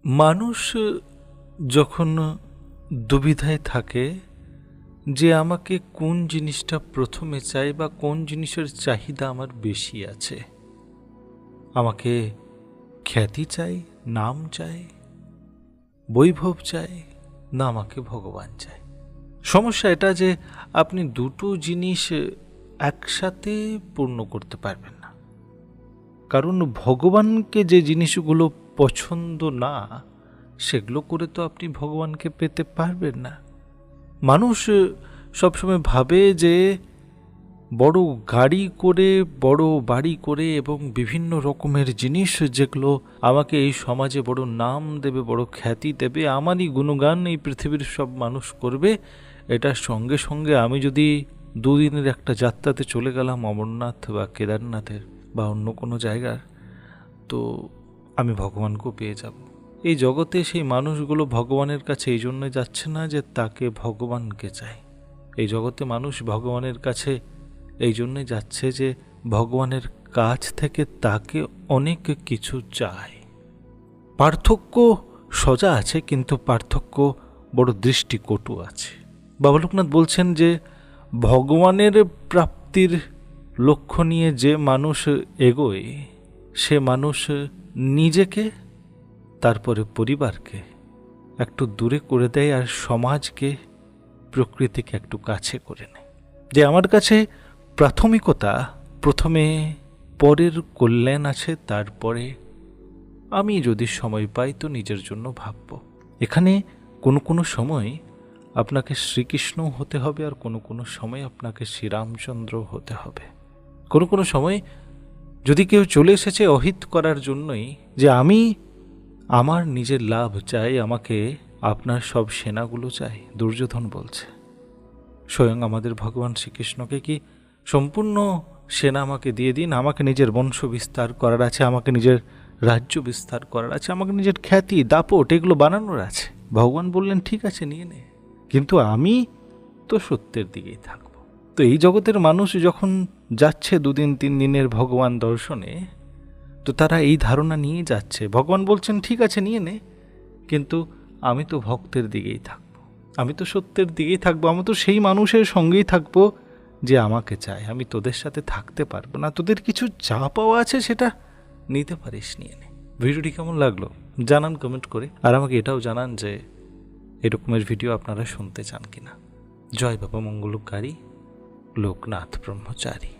মানুষ যখন দুবিধায় থাকে যে আমাকে কোন জিনিসটা প্রথমে চাই বা কোন জিনিসের চাহিদা আমার বেশি আছে, আমাকে খ্যাতি চাই, নাম চাই, বৈভব চাই, না আমাকে ভগবান চাই। সমস্যা এটা যে আপনি দুটো জিনিস একসাথে পূর্ণ করতে পারবেন না, কারণ ভগবানকে যে জিনিসগুলো পছন্দ না সেগুলো করে তো আপনি ভগবানকে পেতে পারবেন না। মানুষ সবসময় ভাবে যে বড় গাড়ি করে, বড় বাড়ি করে এবং বিভিন্ন রকমের জিনিস যেগুলো আমাকে এই সমাজে বড় নাম দেবে, বড় খ্যাতি দেবে, আমারই গুণগান এই পৃথিবীর সব মানুষ করবে, এটার সঙ্গে সঙ্গে আমি যদি দুদিনের একটা যাত্রাতে চলে গেলাম অমরনাথ বা কেদারনাথের বা অন্য কোনো জায়গার, তো আমি ভগবানকেও পেয়ে যাব। এই জগতে সেই মানুষগুলো ভগবানের কাছে এই জন্য যাচ্ছে না যে তাকে ভগবানকে চায়। এই জগতে মানুষ ভগবানের কাছে এই জন্যে যাচ্ছে যে ভগবানের কাছ থেকে তাকে অনেক কিছু চায়। পার্থক্য সোজা আছে, কিন্তু পার্থক্য বড় দৃষ্টিকটু আছে। বাবা লোকনাথ বলছেন যে ভগবানের প্রাপ্তির লক্ষ্য নিয়ে যে মানুষ এগোয় সে মানুষ নিজেকে, তারপরে পরিবারকে একটু দূরে করে দেয় আর সমাজকে, প্রকৃতিকে একটু কাছে করে নেয়। যে আমার কাছে প্রাথমিকতা প্রথমে পরের কল্যাণ আছে, তারপরে আমি যদি সময় পাই তো নিজের জন্য ভাবব। এখানে কোনো কোনো সময় আপনাকে শ্রীকৃষ্ণ হতে হবে, আর কোনো কোনো সময় আপনাকে শ্রীরামচন্দ্র হতে হবে। কোনো কোনো সময় যদি কেউ চলে এসেছে অহিত করার জন্যই, যে আমি আমার নিজের লাভ চাই, আমাকে আপনার সব সেনাগুলো চাই, দুর্যোধন বলছে। স্বয়ং আমাদের ভগবান শ্রীকৃষ্ণকে কি সম্পূর্ণ সেনা আমাকে দিয়ে দিন, আমাকে নিজের বংশ বিস্তার করার আছে, আমাকে নিজের রাজ্য বিস্তার করার আছে, আমাকে নিজের খ্যাতি দাপট এগুলো বানানোর আছে। ভগবান বললেন ঠিক আছে নিয়ে নে, কিন্তু আমি তো সত্যের দিকেই থাকব। তো এই জগতের মানুষ যখন যাচ্ছে দুদিন তিন দিনের ভগবান দর্শনে, তো তারা এই ধারণা নিয়ে যাচ্ছে, ভগবান বলছেন ঠিক আছে নিয়ে নে, কিন্তু আমি তো ভক্তের দিকেই থাকবো, আমি তো সত্যের দিকেই থাকবো, আমি তো সেই মানুষের সঙ্গেই থাকবো যে আমাকে চায়। আমি তোদের সাথে থাকতে পারবো না, তোদের কিছু যা পাওয়া আছে সেটা নিতে পারিস, নিয়ে নে। ভিডিওটি কেমন লাগলো জানান কমেন্ট করে, আর আমাকে এটাও জানান যে এরকমের ভিডিও আপনারা শুনতে চান কিনা। জয় বাবা মঙ্গলকারী লোকনাথ ব্রহ্মচারী।